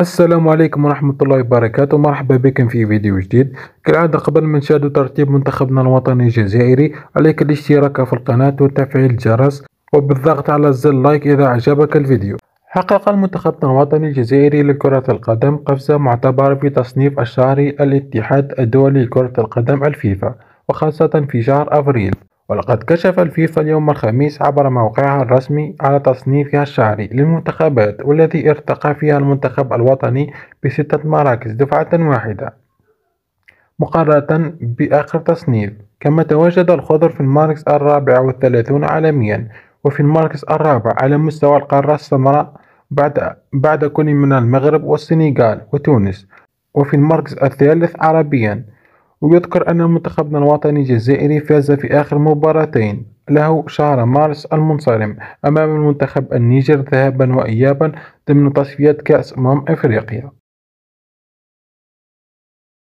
السلام عليكم ورحمة الله وبركاته. مرحبا بكم في فيديو جديد. كالعادة قبل ما نشاهد ترتيب منتخبنا الوطني الجزائري، عليك الاشتراك في القناة وتفعيل الجرس وبالضغط على زر لايك إذا أعجبك الفيديو. حقق المنتخبنا الوطني الجزائري لكرة القدم قفزة معتبرة في تصنيف الشهري الاتحاد الدولي لكرة القدم الفيفا، وخاصة في شهر أبريل. ولقد كشف الفيفا اليوم الخميس عبر موقعها الرسمي على تصنيفها الشهري للمنتخبات، والذي ارتقى فيها المنتخب الوطني بستة مراكز دفعة واحدة مقارنة بآخر تصنيف. كما تواجد الخضر في المركز 34 عالميا، وفي المركز الرابع على مستوى القارة السمراء بعد كل من المغرب والسنغال وتونس، وفي المركز الثالث عربيا. ويذكر أن منتخبنا الوطني الجزائري فاز في آخر مباراتين له شهر مارس المنصرم أمام المنتخب النيجر ذهابا وإيابا ضمن تصفيات كأس أمم أفريقيا.